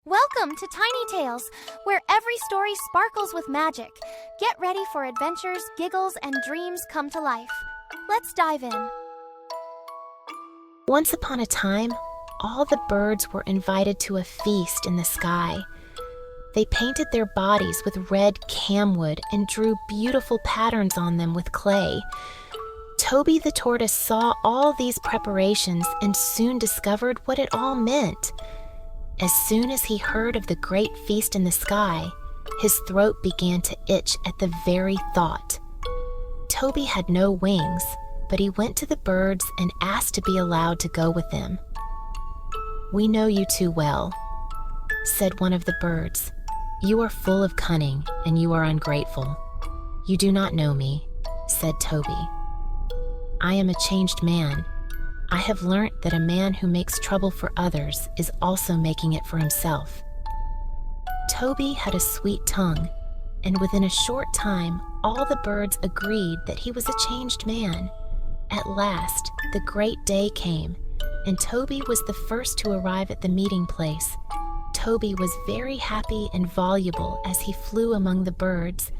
Welcome to Tiny Tales, where every story sparkles with magic. Get ready for adventures, giggles, and dreams come to life. Let's dive in. Once upon a time, all the birds were invited to a feast in the sky. They painted their bodies with red camwood and drew beautiful patterns on them with clay. Toby the Tortoise saw all these preparations and soon discovered what it all meant. As soon as he heard of the great feast in the sky, his throat began to itch at the very thought. Toby had no wings, but he went to the birds and asked to be allowed to go with them. "We know you too well," said one of the birds. "You are full of cunning, and you are ungrateful." "You do not know me," said Toby. "I am a changed man. I have learnt that a man who makes trouble for others is also making it for himself." Toby had a sweet tongue, and within a short time, all the birds agreed that he was a changed man. At last, the great day came, and Toby was the first to arrive at the meeting place. Toby was very happy and voluble as he flew among the birds,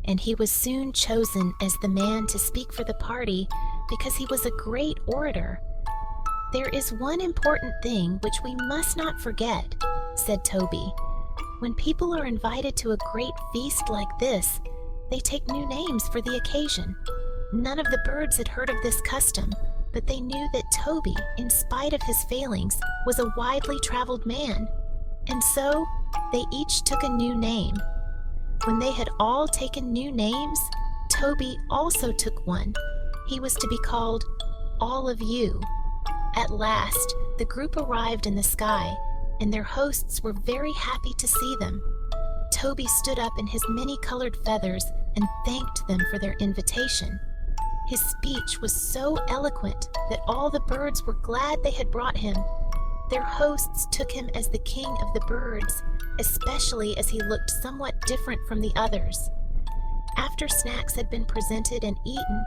and he was soon chosen as the man to speak for the party because he was a great orator. "There is one important thing which we must not forget," said Toby. "When people are invited to a great feast like this, they take new names for the occasion." None of the birds had heard of this custom, but they knew that Toby, in spite of his failings, was a widely traveled man. And so, they each took a new name. When they had all taken new names, Toby also took one. He was to be called All of You. At last, the group arrived in the sky, and their hosts were very happy to see them. Toby stood up in his many-colored feathers and thanked them for their invitation. His speech was so eloquent that all the birds were glad they had brought him. Their hosts took him as the king of the birds, especially as he looked somewhat different from the others. After snacks had been presented and eaten,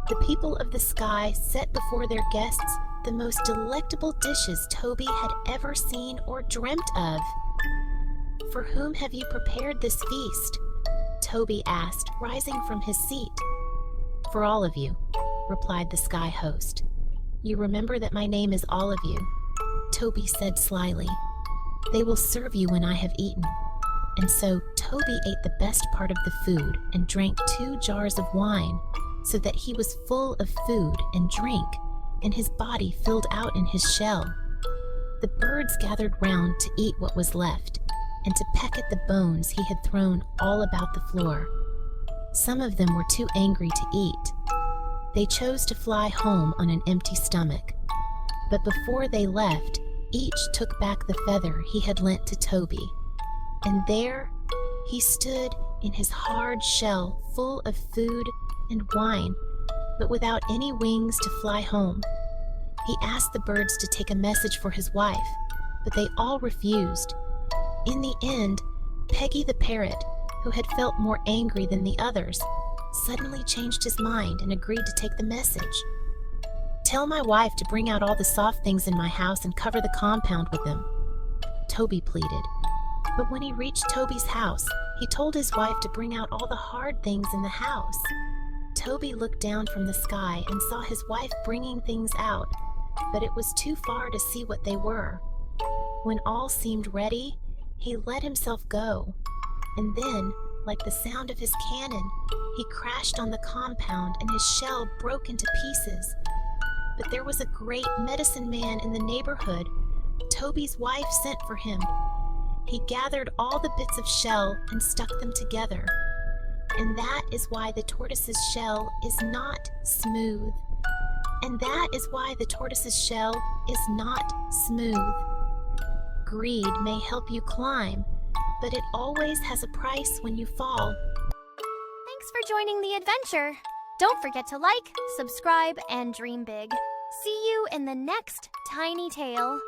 the people of the sky set before their guests the most delectable dishes Toby had ever seen or dreamt of. "For whom have you prepared this feast?" Toby asked, rising from his seat. "For all of you," replied the sky host. "You remember that my name is All of You," Toby said slyly. "They will serve you when I have eaten." And so Toby ate the best part of the food and drank 2 jars of wine, so that he was full of food and drink, and his body filled out in his shell. The birds gathered round to eat what was left, and to peck at the bones he had thrown all about the floor. Some of them were too angry to eat. They chose to fly home on an empty stomach. But before they left, each took back the feather he had lent to Toby. And there he stood in his hard shell full of food and wine, but without any wings to fly home. He asked the birds to take a message for his wife, but they all refused. In the end, Peggy the parrot, who had felt more angry than the others, suddenly changed his mind and agreed to take the message. "Tell my wife to bring out all the soft things in my house and cover the compound with them," Toby pleaded. But when he reached Toby's house, he told his wife to bring out all the hard things in the house. Toby looked down from the sky and saw his wife bringing things out, but it was too far to see what they were. When all seemed ready, he let himself go, and then, like the sound of his cannon, he crashed on the compound and his shell broke into pieces. But there was a great medicine man in the neighborhood. Toby's wife sent for him. He gathered all the bits of shell and stuck them together. And that is why the tortoise's shell is not smooth. And that is why the tortoise's shell is not smooth. Greed may help you climb, but it always has a price when you fall. Thanks for joining the adventure. Don't forget to like, subscribe, and dream big. See you in the next Tiny Tale.